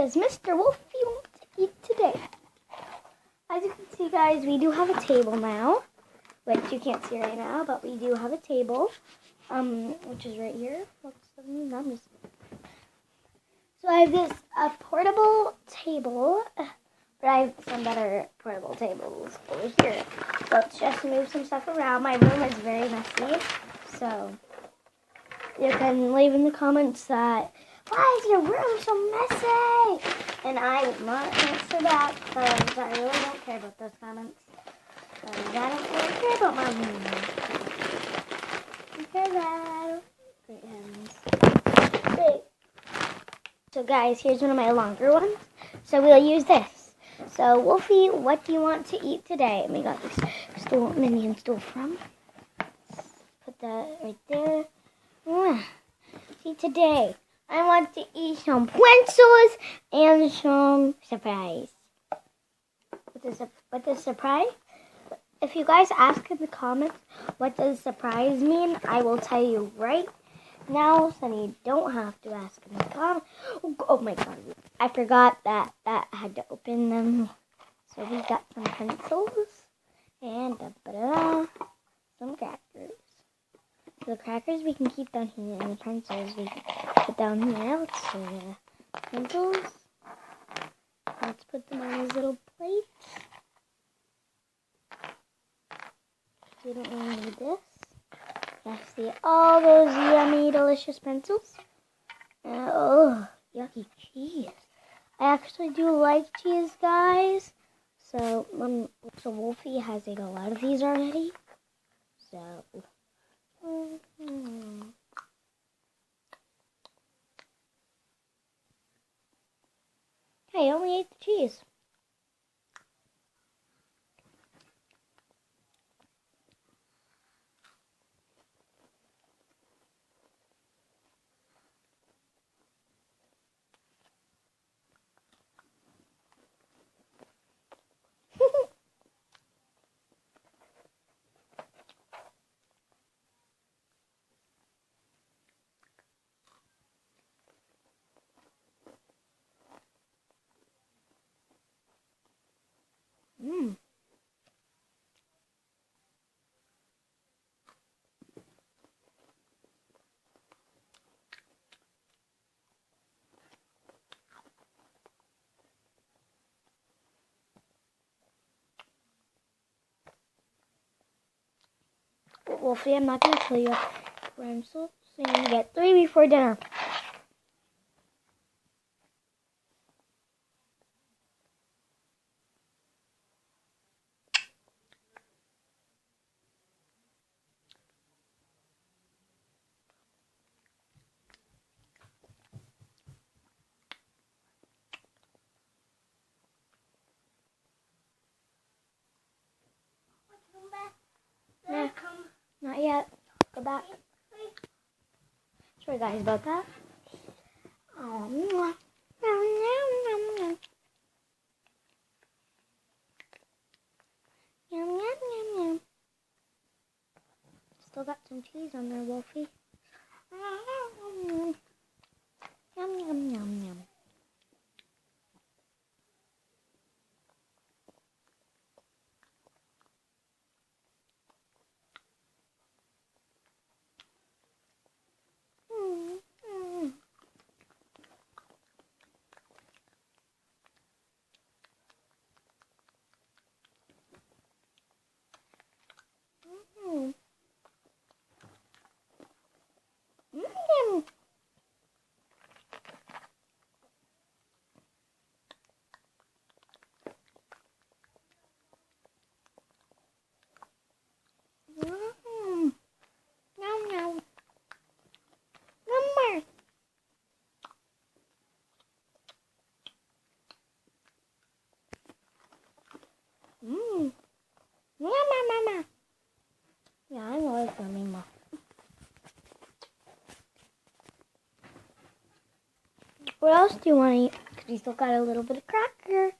does Mr. Wolfie want to eat today? As you can see, guys, we do have a table now, which you can't see right now, but we do have a table, which is right here. So I have this portable table, but I have some better portable tables over here. So let's just move some stuff around. My room is very messy, so you can leave in the comments that, why is your room so messy? And I will not answer that because I really don't care about those comments. Because I don't really care about my room. Because I don't. Great. So guys, here's one of my longer ones. So we'll use this. So Wolfie, what do you want to eat today? And we got this minion stole from. Put that right there. See, today I want to eat some pencils and some surprise. What does surprise? If you guys ask in the comments what does surprise mean, I will tell you right now, so you don't have to ask in the comments. Oh my god, I forgot that I had to open them. So we got some pencils and some crackers. The crackers we can keep down here, and the pencils we can put down here. Let's see the pencils. Let's put them on these little plates. We don't really need this. Yeah, see all those yummy, delicious pencils. Oh, yucky cheese. I actually do like cheese, guys. So Wolfie has ate a lot of these already. So. Hey, I only ate the cheese. Wolfie, I'm not going to kill you. So you're going to get 3 before dinner. No, not yet. Go back. Sorry guys about that. Oh, mwah. Yum, yum, yum, yum. Still got some cheese on there, Wolfie. Yum, yum, yum, yum. Mama. Yeah, I know it's yummy, Mom. What else do you want to eat? Because we still got a little bit of cracker.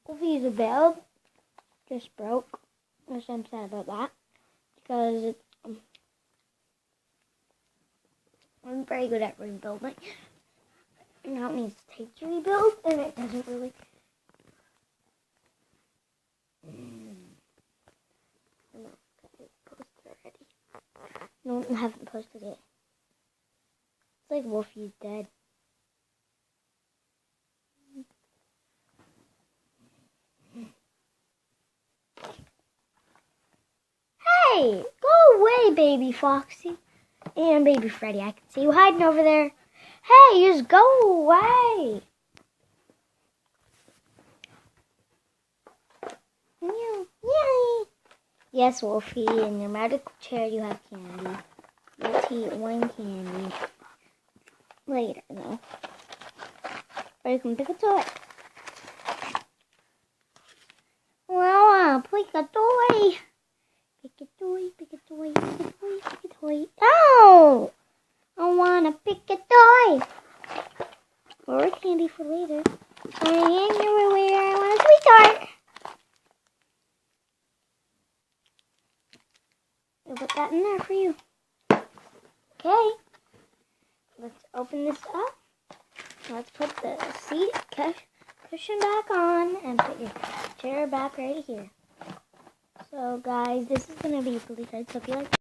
Wolfie's a build just broke, which I'm sad about that because I'm very good at rebuilding. Now it needs to take to rebuild, and it doesn't really. No, I haven't posted it. It's like Wolfie's dead. Hey, go away, baby Foxy. And baby Freddy, I can see you hiding over there. Hey, just go away. Yay. Yes, Wolfie, in your magical chair you have candy. Let's eat one candy. Later, though. Or you can pick a toy. Well, pick a toy. Pick a toy, pick a toy, pick a toy, pick a toy. Oh! I wanna pick a toy. Or candy for later. And everywhere I want a sweetheart. I'll put that in there for you. Okay. Let's open this up. Let's put the seat cushion back on and put your chair back right here. So guys, this is going to be really good. So if you like